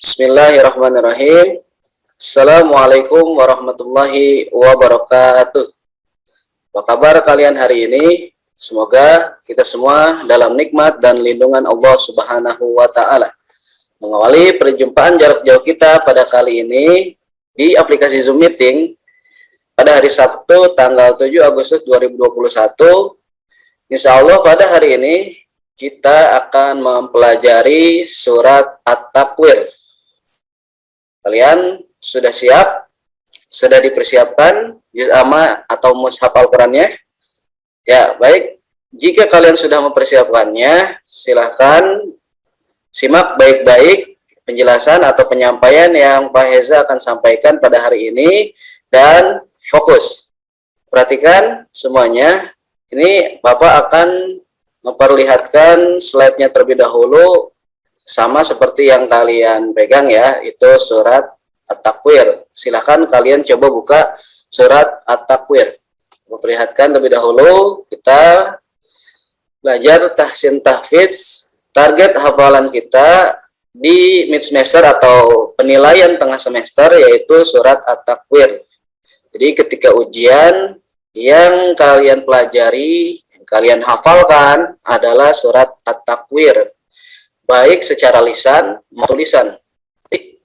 Bismillahirrahmanirrahim. Assalamualaikum warahmatullahi wabarakatuh. Apa kabar kalian hari ini? Semoga kita semua dalam nikmat dan lindungan Allah Subhanahu wa Ta'ala. Mengawali perjumpaan jarak jauh kita pada kali ini di aplikasi Zoom Meeting pada hari Sabtu tanggal 7 Agustus 2021. Insya Allah pada hari ini kita akan mempelajari surat At-Takwir. Kalian sudah siap? Sudah dipersiapkan juz amma atau mushaf Al-Qurannya? Ya, baik. Jika kalian sudah mempersiapkannya, silahkan simak baik-baik penjelasan atau penyampaian yang Pak Heza akan sampaikan pada hari ini dan fokus. Perhatikan semuanya. Ini Bapak akan memperlihatkan slide-nya terlebih dahulu, sama seperti yang kalian pegang ya, itu surat At-Takwir. Silahkan kalian coba buka surat At-Takwir. Memperlihatkan terlebih dahulu, kita belajar tahsin tahfiz. Target hafalan kita di mid semester atau penilaian tengah semester yaitu surat At-Takwir. Jadi ketika ujian yang kalian pelajari, yang kalian hafalkan adalah surat At-Takwir. Baik secara lisan maupun tulisan.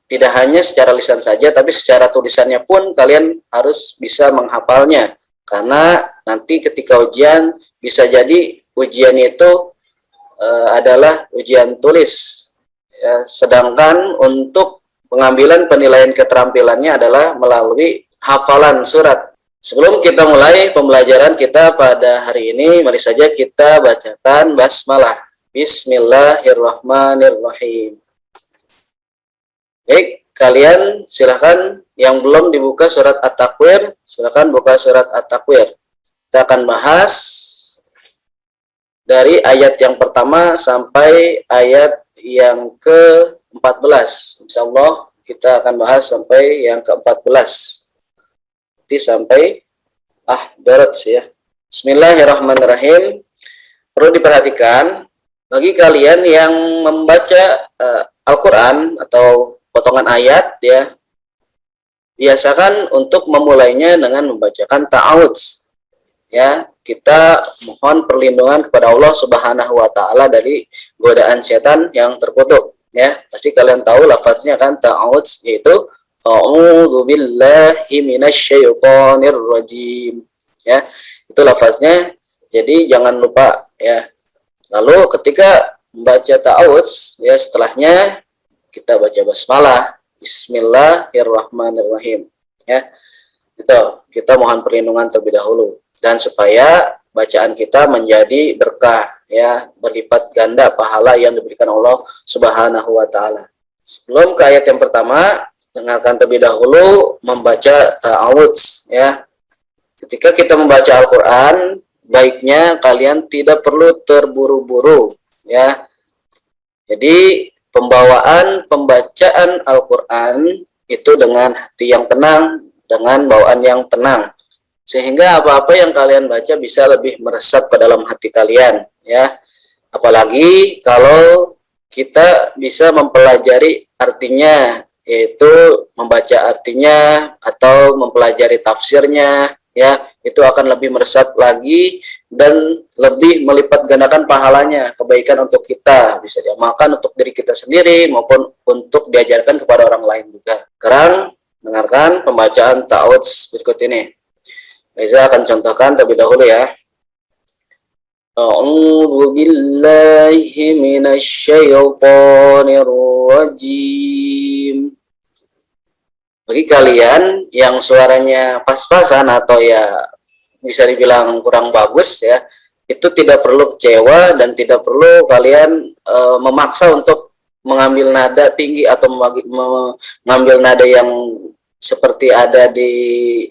Tidak hanya secara lisan saja, tapi secara tulisannya pun kalian harus bisa menghafalnya. Karena nanti ketika ujian, bisa jadi ujiannya itu adalah ujian tulis. Ya, sedangkan untuk pengambilan penilaian keterampilannya adalah melalui hafalan surat. Sebelum kita mulai pembelajaran kita pada hari ini, mari saja kita bacakan basmalah. Bismillahirrahmanirrahim. Baik, kalian silahkan yang belum dibuka surat At-Takwir, silahkan buka surat At-Takwir. Kita akan bahas dari ayat yang pertama sampai ayat yang ke-14. Insyaallah kita akan bahas sampai yang ke-14. Nanti sampai darat ya. Bismillahirrahmanirrahim. Perlu diperhatikan bagi kalian yang membaca Al-Quran atau potongan ayat ya, biasakan untuk memulainya dengan membacakan ta'awudz ya. Kita mohon perlindungan kepada Allah Subhanahu wa Ta'ala dari godaan setan yang terkutuk ya. Pasti kalian tahu lafaznya kan, ta'awudz, yaitu a'udzu billahi minasyaitonir rajim ya. Itu lafaznya, jadi jangan lupa ya. Lalu ketika membaca ta'awudz ya, setelahnya kita baca basmalah, Bismillahirrahmanirrahim ya. Itu kita mohon perlindungan terlebih dahulu, dan supaya bacaan kita menjadi berkah ya, berlipat ganda pahala yang diberikan Allah Subhanahu wa Ta'ala. Sebelum ke ayat yang pertama, dengarkan terlebih dahulu membaca ta'awudz ya. Ketika kita membaca Al-Quran, baiknya kalian tidak perlu terburu-buru ya. Jadi pembacaan Al-Quran itu dengan hati yang tenang, dengan bawaan yang tenang, sehingga apa-apa yang kalian baca bisa lebih meresap ke dalam hati kalian ya. Apalagi kalau kita bisa mempelajari artinya, yaitu membaca artinya atau mempelajari tafsirnya ya, itu akan lebih meresap lagi dan lebih melipat gandakan pahalanya, kebaikan untuk kita, bisa diamalkan untuk diri kita sendiri maupun untuk diajarkan kepada orang lain juga. Sekarang dengarkan pembacaan ta'awudz berikut ini. Reza akan contohkan terlebih dahulu ya. A'udzu billahi minasyaitonir rajim. Bagi kalian yang suaranya pas-pasan atau ya bisa dibilang kurang bagus ya, itu tidak perlu kecewa dan tidak perlu kalian memaksa untuk mengambil nada tinggi atau mengambil nada yang seperti ada di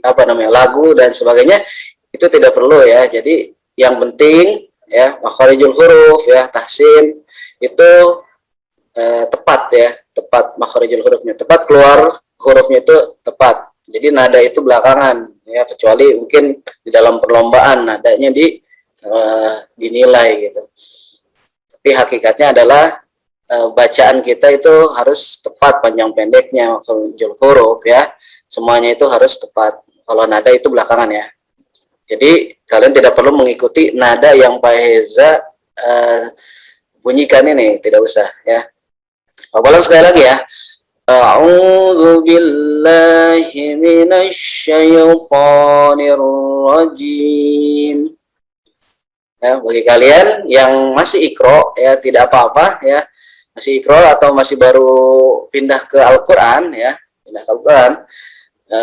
lagu dan sebagainya. Itu tidak perlu ya. Jadi yang penting ya, makharijul huruf ya, tahsin itu tepat ya, tepat makharijul hurufnya, tepat keluar hurufnya itu tepat. Jadi nada itu belakangan ya, kecuali mungkin di dalam perlombaan nadanya dinilai gitu. Tapi hakikatnya adalah bacaan kita itu harus tepat panjang pendeknya, makhrajul huruf ya. Semuanya itu harus tepat. Kalau nada itu belakangan ya. Jadi kalian tidak perlu mengikuti nada yang Pak Heza bunyikan ini, tidak usah ya. Ulang sekali lagi ya. A'udzu billahi minasy syaithanir rajim. Ya, bagi kalian yang masih ikro ya tidak apa-apa ya, masih ikro atau masih baru pindah ke Al-Qur'an ya, pindah ke Al-Qur'an,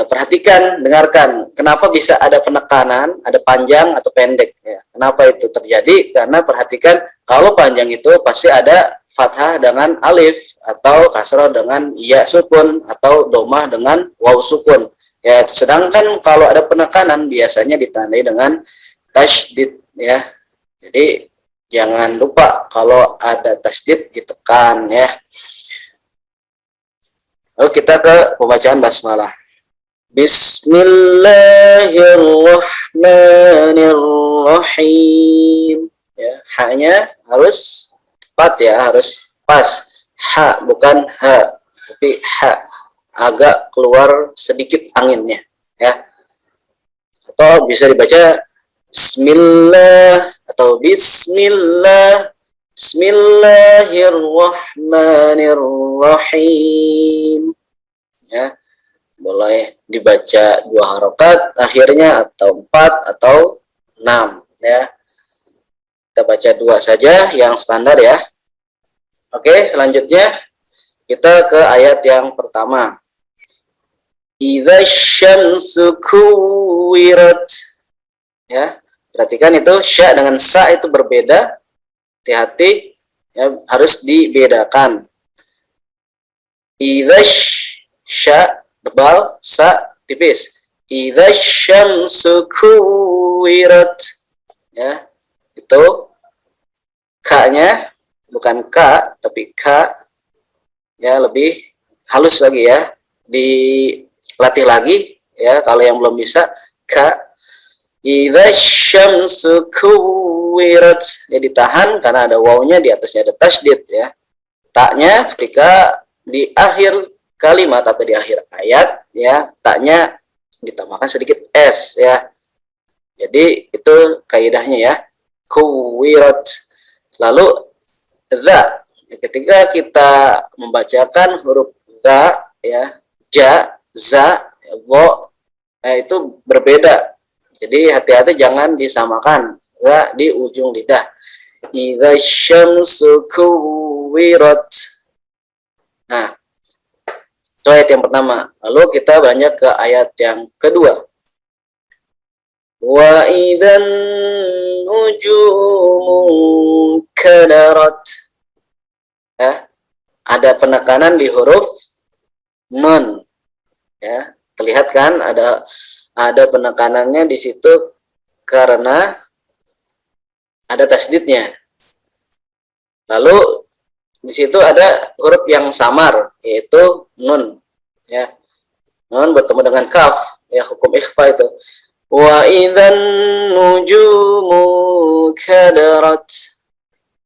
perhatikan, dengarkan kenapa bisa ada penekanan, ada panjang atau pendek ya. Kenapa itu terjadi? Karena perhatikan kalau panjang itu pasti ada fathah dengan alif atau kasrah dengan ya sukun atau domah dengan waw sukun ya. Sedangkan kalau ada penekanan biasanya ditandai dengan tasydid ya. Jadi jangan lupa kalau ada tasydid ditekan ya. Lalu kita ke pembacaan basmalah. Bismillahirrahmanirrahim. Ya, ha-nya harus tepat ya, harus pas. Ha bukan ha, tapi ha, agak keluar sedikit anginnya ya. Atau bisa dibaca Bismillah atau Bismillah, Bismillahirrahmanirrahim ya. Boleh dibaca 2 harokat akhirnya atau 4 atau 6 ya. Kita baca 2 saja yang standar ya. Oke, selanjutnya kita ke ayat yang pertama. Idza syamsu kuwirat ya. Perhatikan itu sya dengan sa itu berbeda. Hati-hati ya, harus dibedakan. Idza sya tebal, sa tipis. Idza syamsu kuwirat ya. Itu ka-nya bukan ka tapi ka ya, lebih halus lagi ya. Dilatih lagi ya kalau yang belum bisa. Ka idza syamsu kuwirat ya, ditahan karena ada wawnya, di atasnya ada tasydid ya. Taknya ketika di akhir kalimat atau di akhir ayat ya, taknya ditambahkan sedikit s ya. Jadi itu kaidahnya ya. Kuwirat. Lalu za, ketika kita membacakan huruf za ya, ja, za, wo itu berbeda. Jadi hati-hati jangan disamakan za di ujung lidah. Idza syamsu kuwirat. Nah, itu ayat yang pertama. Lalu kita beranjak ke ayat yang kedua. Wa idzan nujumu kadarat. Ya, ada penekanan di huruf nun. Ya, terlihat kan ada penekanannya di situ karena ada tasydidnya. Lalu di situ ada huruf yang samar yaitu nun ya. Nun bertemu dengan kaf ya, hukum ikhfa itu. Wa idzan nujumu kadarat.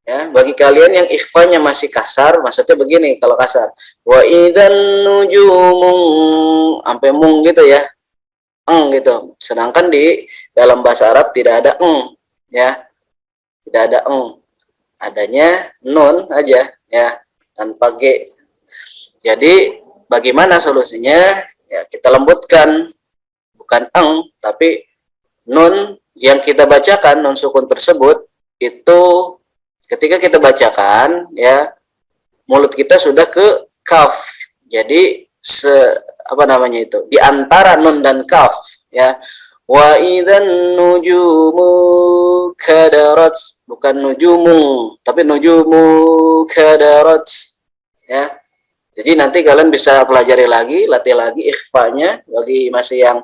Ya, bagi kalian yang ikhfanya masih kasar, maksudnya begini kalau kasar. Wa idzan nujumu sampai mung gitu ya. Gitu. Sedangkan di dalam bahasa Arab tidak ada ya. Tidak ada adanya nun aja ya, tanpa g. Jadi bagaimana solusinya? Ya, kita lembutkan, bukan tapi nun yang kita bacakan, nun sukun tersebut itu ketika kita bacakan ya, mulut kita sudah ke kaf. Jadi apa namanya itu? Di antara nun dan kaf ya. Wa idzan nujumu kadarat, bukan nujumu tapi nujumu kadarat ya. Jadi nanti kalian bisa pelajari lagi, latih lagi ikhfanya bagi masih yang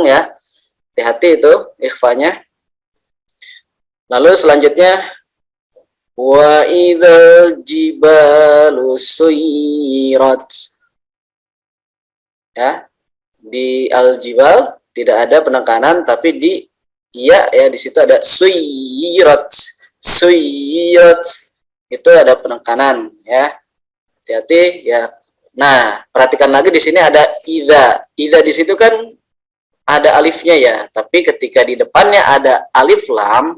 ya. Hati-hati itu ikhfanya. Lalu selanjutnya wa idzal jibalu suyirat. Ya. Di al-jibal tidak ada penekanan, tapi di ya di situ ada suyirat. Suyirat. itu ada penekanan ya. Hati-hati ya. Nah, perhatikan lagi di sini ada idza. Idza di situ kan ada alifnya ya, tapi ketika di depannya ada alif lam,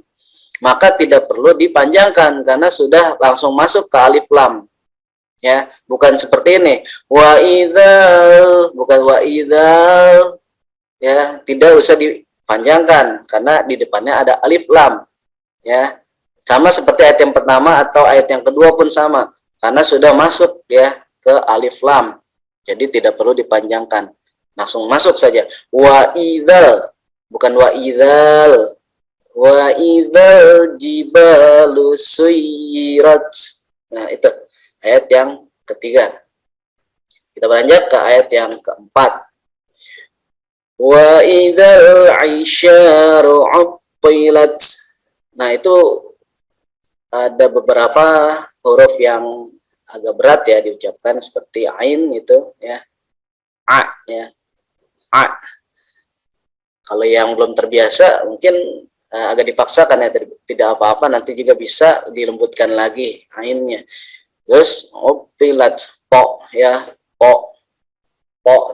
maka tidak perlu dipanjangkan karena sudah langsung masuk ke alif lam. Ya, bukan seperti ini. Wa idzal, bukan wa idzal. Ya, tidak usah dipanjangkan karena di depannya ada alif lam. Ya. Sama seperti ayat yang pertama atau ayat yang kedua pun sama karena sudah masuk ya ke alif lam. Jadi tidak perlu dipanjangkan. Langsung masuk saja. Wa idzal, bukan wa idzal. Wa idzal jibalu suyirat. Nah, itu ayat yang ketiga. Kita beranjak ke ayat yang keempat. Wa idzal 'isyaru 'uttilat. Nah, itu ada beberapa huruf yang agak berat ya diucapkan seperti ain itu ya. A ya. A. Kalau yang belum terbiasa mungkin agak dipaksakan ya, tidak apa-apa, nanti juga bisa dilembutkan lagi ainnya. Terus pilat po ya, po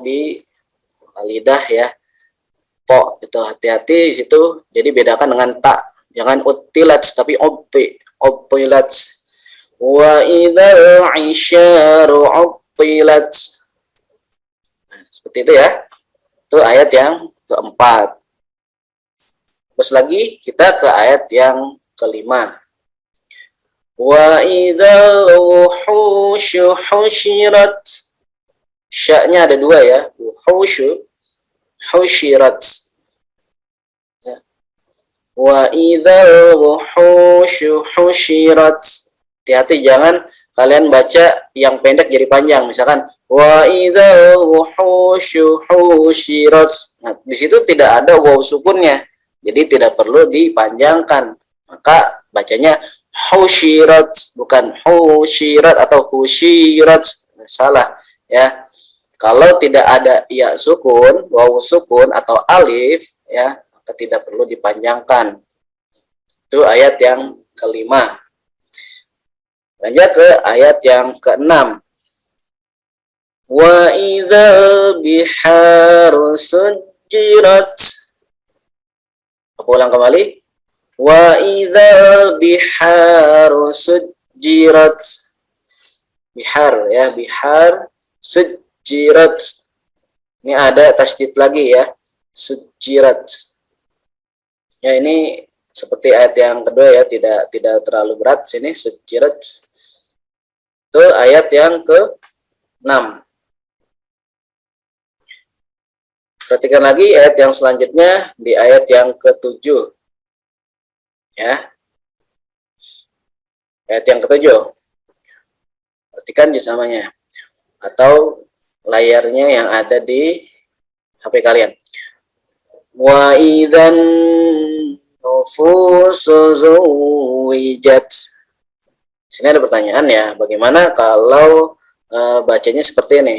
di lidah ya, po itu hati-hati di situ. Jadi bedakan dengan tak, jangan utilat tapi opilat. Wa idzal 'isyaru upilat. Nah, seperti itu ya. Itu ayat yang keempat. Terus lagi kita ke ayat yang kelima. Wa idzal wuhusyu husyirat. Sya-nya ada dua ya. Wuhusyu husyirat. Ya. Wa idzal wuhusyu husyirat. Hati-hati jangan kalian baca yang pendek jadi panjang. Misalkan wa idzal wuhusyu husyirat. Nah, di situ tidak ada waw sukunnya. Jadi tidak perlu dipanjangkan. Maka bacanya husyirat, bukan husyirat atau husyirat. Salah ya. Kalau tidak ada ya sukun, waw sukun atau alif ya, maka tidak perlu dipanjangkan. Itu ayat yang kelima. Lanjut ke ayat yang keenam. Wa idzal biharu sujjirat. Aku ulang kembali. Wa idzal biharu sujjirat. Bihar ya, bihar sujjirat. Ini ada tasydid lagi ya. Sujjirat. Ya, ini seperti ayat yang kedua ya, tidak terlalu berat sini sujjirat. Itu ayat yang ke-6. Perhatikan lagi ayat yang selanjutnya di ayat yang ke-7. Ya. Ayat yang ke-7. Perhatikan jusamanya atau layarnya yang ada di HP kalian. Wa idzan nufusu zuwijat. Sini ada pertanyaan ya, bagaimana kalau bacanya seperti ini?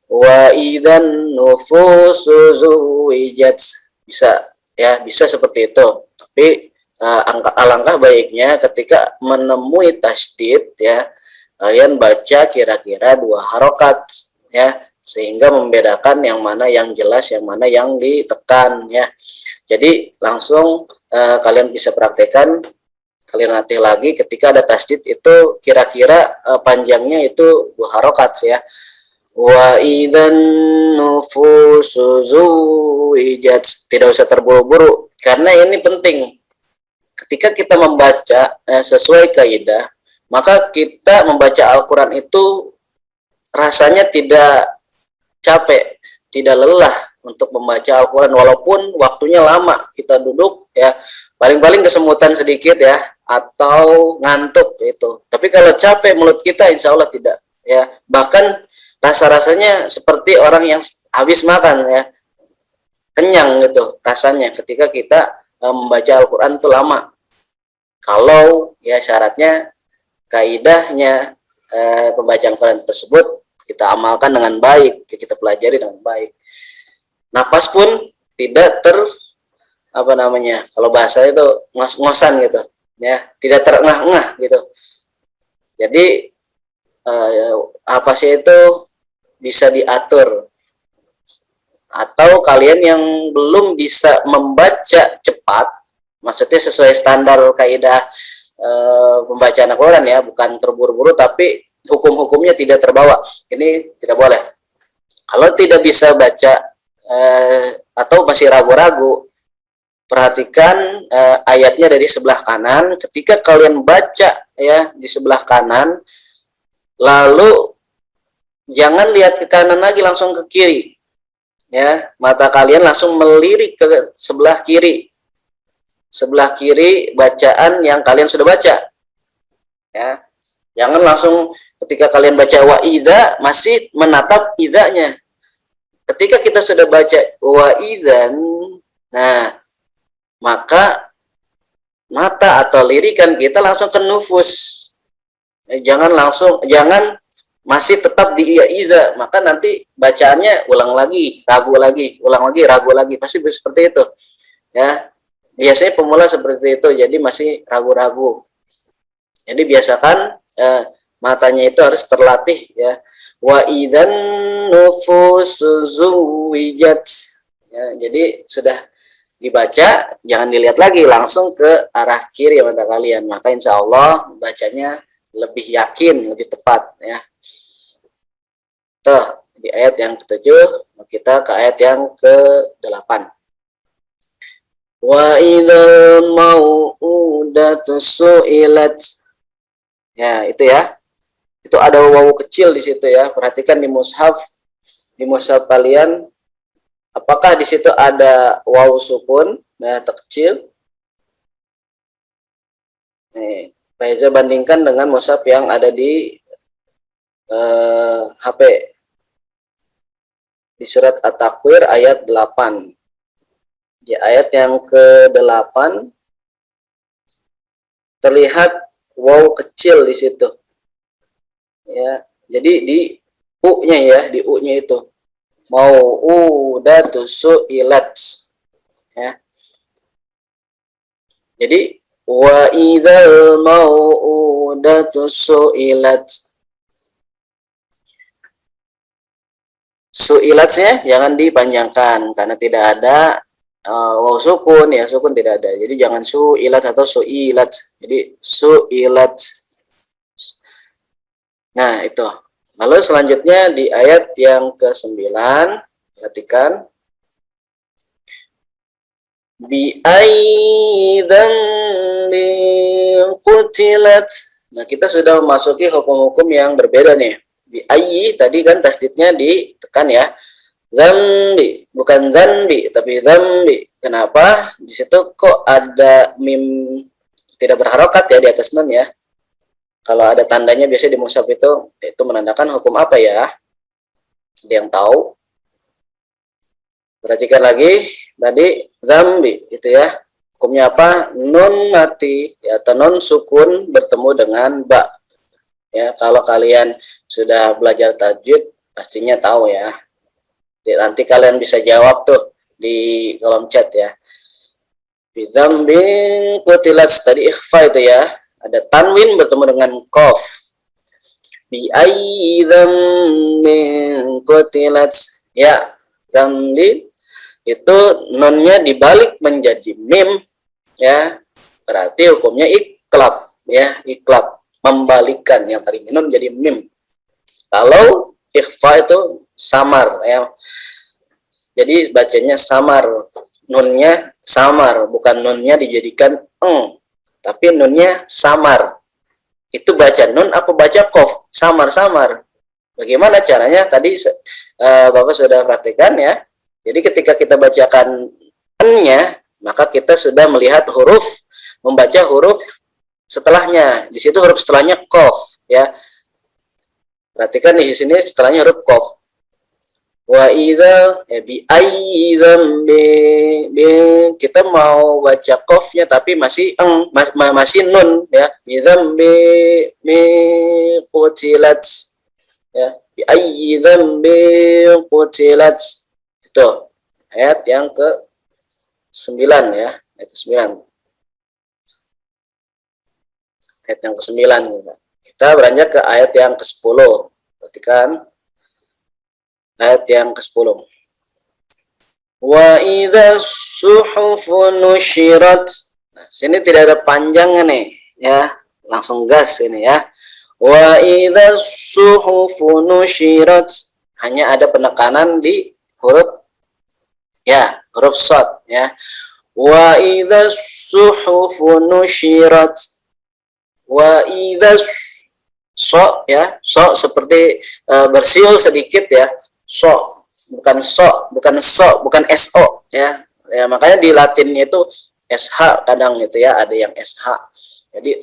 Wa idzan nufusu zuwijat. Bisa ya, bisa seperti itu. Tapi alangkah baiknya ketika menemui tasydid ya, kalian baca kira-kira 2 harokat ya, sehingga membedakan yang mana yang jelas, yang mana yang ditekan ya. Jadi langsung kalian bisa praktekkan, kalian latih lagi ketika ada tasydid itu kira-kira panjangnya itu 2 harokat ya. Wa idzan nufusu zuwijat. Tidak usah terburu-buru karena ini penting. Ketika kita membaca sesuai kaidah, maka kita membaca Al-Quran itu rasanya tidak capek, tidak lelah untuk membaca Al-Quran walaupun waktunya lama. Kita duduk ya, paling-paling kesemutan sedikit ya, atau ngantuk itu. Tapi kalau capek mulut kita insya Allah tidak ya. Bahkan rasa-rasanya seperti orang yang habis makan ya, kenyang gitu rasanya ketika kita membaca Al-Quran itu lama. Kalau ya syaratnya kaidahnya pembacaan Quran tersebut kita amalkan dengan baik, kita pelajari dengan baik. Nafas pun tidak kalau bahasa itu ngos-ngosan gitu ya, tidak terengah-engah gitu. Jadi hafaznya itu bisa diatur. Atau kalian yang belum bisa membaca cepat, maksudnya sesuai standar kaidah pembacaan Al-Quran ya, bukan terburu-buru tapi hukum-hukumnya tidak terbawa. Ini tidak boleh. Kalau tidak bisa baca atau masih ragu-ragu, perhatikan ayatnya dari sebelah kanan. Ketika kalian baca ya di sebelah kanan, lalu jangan lihat ke kanan lagi, langsung ke kiri. Ya, mata kalian langsung melirik ke sebelah kiri. Sebelah kiri bacaan yang kalian sudah baca. Ya. Jangan langsung ketika kalian baca wa idza masih menatap idzanya. Ketika kita sudah baca wa idzan, nah, maka mata atau lirikan kita langsung ke nufus. Jangan masih tetap di iya iza, maka nanti bacaannya ulang lagi, ulang lagi, ragu lagi, pasti seperti itu. Ya, biasanya pemula seperti itu, jadi masih ragu-ragu. Jadi biasakan matanya itu harus terlatih ya. Wa idzan nufusu zuwijat. Ya, jadi sudah dibaca, jangan dilihat lagi, langsung ke arah kiri mata kalian. Maka insya Allah bacanya lebih yakin, lebih tepat ya. Tuh, di ayat yang ke-7, kita ke ayat yang ke-8. Wa idzal mau'udatu su'ilat. Ya, itu ya. Itu ada wawu kecil di situ ya. Perhatikan di mushaf kalian, apakah di situ ada wawu sukun, nah terkecil. Nih, Faiza bandingkan dengan mushaf yang ada di HP. Di surat At-Takwir ayat 8. Di ayat yang ke-8 terlihat waw kecil di situ. Ya, jadi di u-nya ya, di u-nya itu. Mau'udatu su'ilat. Ya. Jadi wa idzal mau'udatu su'ilat. Su'ilatnya jangan dipanjangkan karena tidak ada waw sukun ya, sukun tidak ada. Jadi jangan su'ilat atau su'ilat. Jadi su'ilat. Nah, itu. Lalu selanjutnya di ayat yang ke-9, perhatikan. Bi ayyi dzambin qutilat. Nah, kita sudah memasuki hukum-hukum yang berbeda nih. Bi ayyi tadi kan tasdidnya ditekan ya. Dzambi, bukan dzambi tapi dzambi. Kenapa? Di situ kok ada mim tidak berharokat ya di atas nun ya. Kalau ada tandanya biasanya di mushaf itu menandakan hukum apa ya? Ada yang tahu? Perhatikan lagi tadi dzambi itu ya. Hukumnya apa? Nun mati ya, atau nun sukun bertemu dengan ba. Ya, kalau kalian sudah belajar tajwid pastinya tahu ya. Nanti kalian bisa jawab tuh di kolom chat ya. Bidzambin qutilat tadi ikhfa itu ya. Ada tanwin bertemu dengan qaf. Bi ayyi dzambin qutilat. Ya, dzambin itu nunnya dibalik menjadi mim ya. Berarti hukumnya iklab ya, iklab. Membalikkan yang tadi nun jadi mim. Kalau ikhfa itu samar ya. Jadi bacanya samar, nunnya samar, bukan nunnya dijadikan tapi nunnya samar. Itu baca nun apa baca qaf? Samar-samar. Bagaimana caranya? Tadi Bapak sudah praktikkan ya. Jadi ketika kita bacakan n-nya, maka kita sudah melihat huruf, membaca huruf setelahnya. Di situ huruf setelahnya qaf ya. Perhatikan di sini setelahnya huruf qaf. Wa idza bi ayyi dzambi, kita mau baca qafnya tapi masih masih nun ya. Bi dzambi mi qutilat ya. Bi ayyi dzambi qutilat. Itu ayat yang ke-9 ya. Ayat ke-9. Ayat yang ke-9. Kita beranjak ke ayat yang ke-10. Perhatikan ayat yang ke-10. Wa idza suhufu nusyirat. Nah, sini tidak ada panjangnya nih, ya. Langsung gas ini ya. Wa idza suhufu nusyirat. Hanya ada penekanan di huruf shad ya. Wa idza suhufu nusyirat. Wa idza ya, seperti bersiul sedikit ya. Bukan bukan so ya. Ya makanya di Latinnya itu sh kadang gitu ya, ada yang sh. Jadi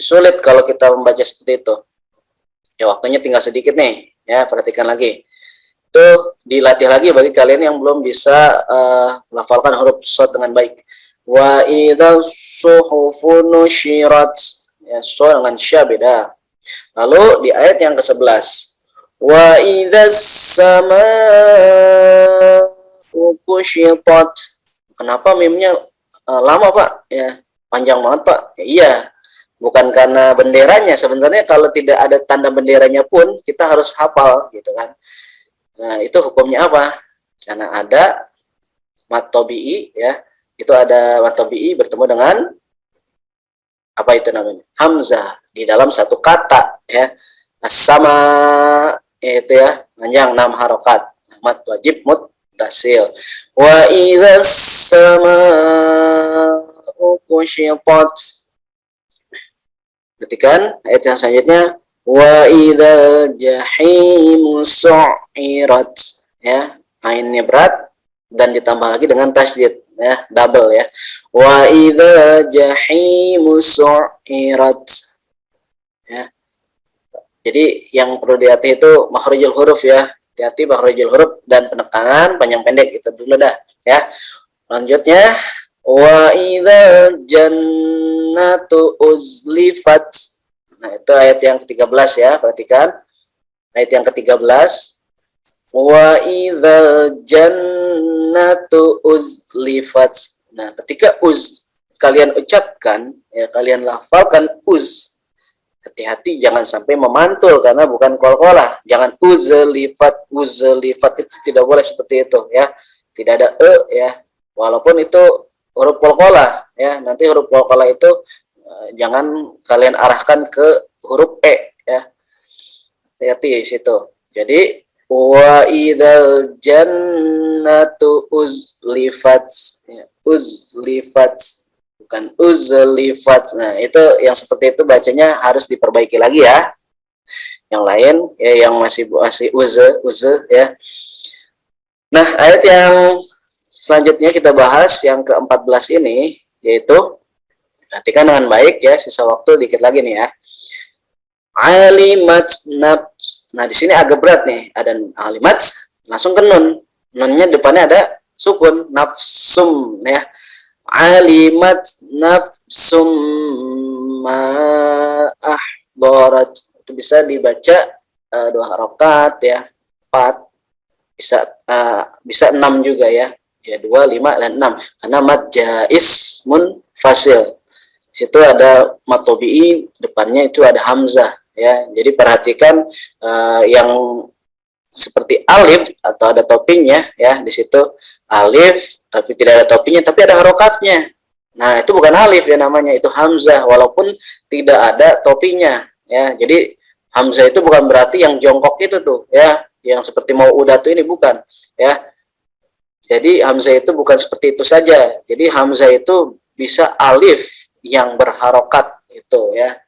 sulit kalau kita membaca seperti itu. Ya waktunya tinggal sedikit nih ya, perhatikan lagi. Itu dilatih lagi bagi kalian yang belum bisa melafalkan huruf shad dengan baik. Wa idza suhufu nusyirat. Ya, so dengan sya beda. Lalu di ayat yang ke-11, wa idzas samaa'u kusyitat. Kenapa mimnya lama, Pak? Ya, panjang banget, Pak. Ya, iya. Bukan karena benderanya. Sebenarnya kalau tidak ada tanda benderanya pun kita harus hafal gitu kan. Nah, itu hukumnya apa? Karena ada mad tabi'i ya. Itu ada mad tabi'i bertemu dengan apa itu namanya? Hamzah di dalam satu kata ya. Sama itu ya, panjang 6 harokat. Mad wajib muttasil. Wa idzas samaa'u kusyitat. Perhatikan ayat yang selanjutnya, wa idzal jahimu su'irat ya. Ainnya berat dan ditambah lagi dengan tasydid ya, double ya. Wa idza jahimu su'irat ya. Jadi yang perlu dihati itu makhrajul huruf ya. Hati-hati makhrajul huruf dan penekanan panjang pendek itu dulu dah ya. Lanjutnya wa idza jannatu uzlifat. Nah, itu ayat yang ke-13 ya, perhatikan. Ayat yang ke-13, wa idzal jannatu uzlifat. Nah, ketika kalian ucapkan ya, kalian lafalkan hati-hati jangan sampai memantul karena bukan qalqalah. Jangan uzlifat itu tidak boleh seperti itu ya. Tidak ada ya. Walaupun itu huruf qalqalah ya. Nanti huruf qalqalah itu jangan kalian arahkan ke huruf ya. Hati-hati di situ. Jadi wa idzal jannatu uzlifat ya, uzlifat bukan uzlifat. Nah, itu yang seperti itu bacanya harus diperbaiki lagi ya. Yang lain ya yang masih ya. Nah, ayat yang selanjutnya kita bahas yang ke-14 ini, yaitu perhatikan dengan baik ya, sisa waktu dikit lagi nih ya. Alimat nafs. Nah, di sini agak berat nih, ada alimat langsung ke nun. Nunnya depannya ada sukun, nafsum ya. Alimat nafsum ma ahdarat. Itu bisa dibaca 2 harokat ya, 4 bisa 6 juga ya. Ya 2, 5 dan 6 karena mad jaiz munfasil. Situ ada mad tabi'i, depannya itu ada hamzah ya. Jadi perhatikan yang seperti alif atau ada toppingnya ya, di situ alif tapi tidak ada toppingnya tapi ada harokatnya. Nah, itu bukan alif ya namanya, itu hamzah walaupun tidak ada toppingnya ya. Jadi hamzah itu bukan berarti yang jongkok itu tuh ya, yang seperti mau udah tuh ini bukan ya. Jadi hamzah itu bukan seperti itu saja. Jadi hamzah itu bisa alif yang berharokat itu ya.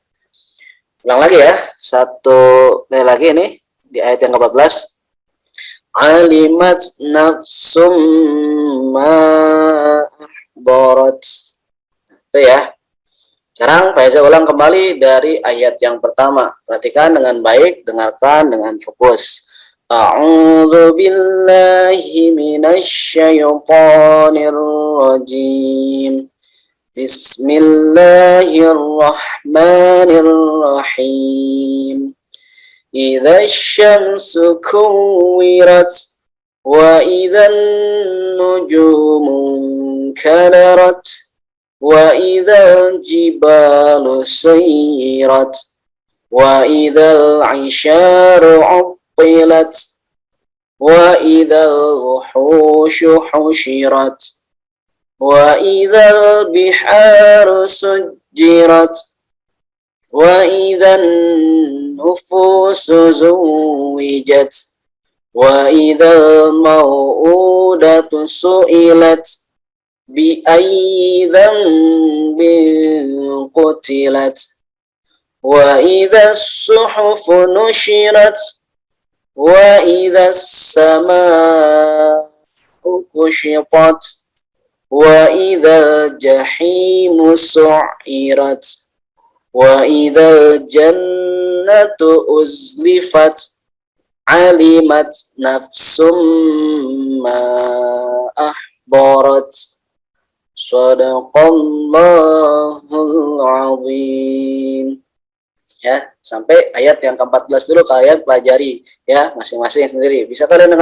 Ulang lagi ya, satu kali lagi ini di ayat yang ke-14. Alimat nafsum ma ahdarat. Itu ya. Sekarang Pak Eza ulang kembali dari ayat yang pertama. Perhatikan dengan baik, dengarkan dengan fokus. A'udzu billahi minasy syaithanir rajim. Bismillahirrahmanirrahim. Idza syamsu kuwirat wa idzan nujumu kadarat wa idzal jibalu suyirat, wa idzal 'isyaru 'uttilat, wa idzal wuhusyu husyirat, wa idzal biharu sujjirat, wa idzan nufusu zuwijat, wa idzal mau'udatu su'ilat bi ayyi dhanbin qutilat, wa idzas suhufu nushirat, wa idzas samaa'u kushitat, wa idzal jahimu su'irat, wa idzal jannatu uzlifat, alimat nafsum ma ahdarat. Shadaqallahul azim. Ya, sampai ayat yang ke-14 dulu kalian pelajari ya masing-masing sendiri. Bisa kalian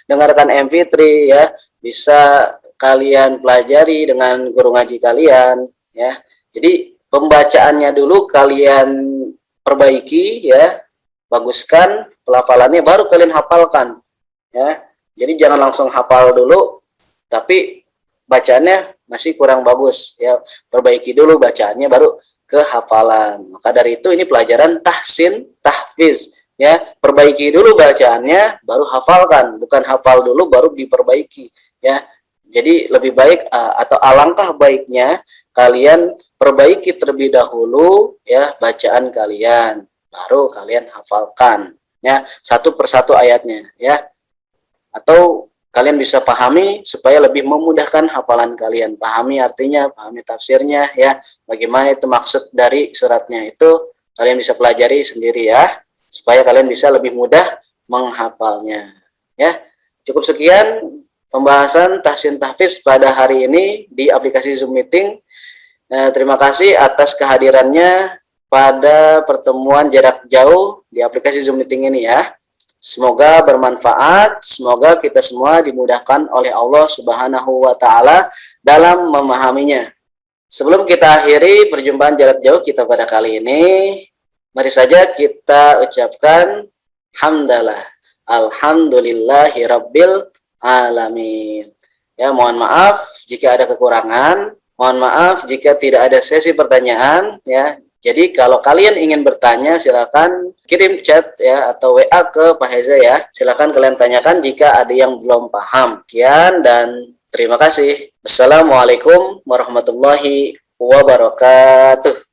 dengarkan MP3 ya, bisa kalian pelajari dengan guru ngaji kalian ya. Jadi pembacaannya dulu kalian perbaiki ya, baguskan pelafalannya baru kalian hafalkan ya. Jadi jangan langsung hafal dulu tapi bacaannya masih kurang bagus ya, perbaiki dulu bacaannya baru ke hafalan. Maka dari itu ini pelajaran tahsin tahfiz ya, perbaiki dulu bacaannya baru hafalkan, bukan hafal dulu baru diperbaiki ya. Jadi lebih baik atau alangkah baiknya kalian perbaiki terlebih dahulu ya bacaan kalian, baru kalian hafalkan ya satu persatu ayatnya ya, atau kalian bisa pahami supaya lebih memudahkan hafalan kalian. Pahami artinya, pahami tafsirnya ya. Bagaimana itu maksud dari suratnya itu kalian bisa pelajari sendiri ya, supaya kalian bisa lebih mudah menghafalnya. Ya, cukup sekian pembahasan tahsin tahfiz pada hari ini di aplikasi Zoom Meeting. Terima kasih atas kehadirannya pada pertemuan jarak jauh di aplikasi Zoom Meeting ini ya. Semoga bermanfaat, semoga kita semua dimudahkan oleh Allah Subhanahu wa taala dalam memahaminya. Sebelum kita akhiri perjumpaan jarak jauh kita pada kali ini, mari saja kita ucapkan hamdalah. Alhamdulillahirabbil alamin. Ya, mohon maaf jika ada kekurangan, mohon maaf jika tidak ada sesi pertanyaan ya. Jadi kalau kalian ingin bertanya silakan kirim chat ya atau WA ke Pak Heza ya. Silakan kalian tanyakan jika ada yang belum paham. Sekian dan terima kasih. Wassalamualaikum warahmatullahi wabarakatuh.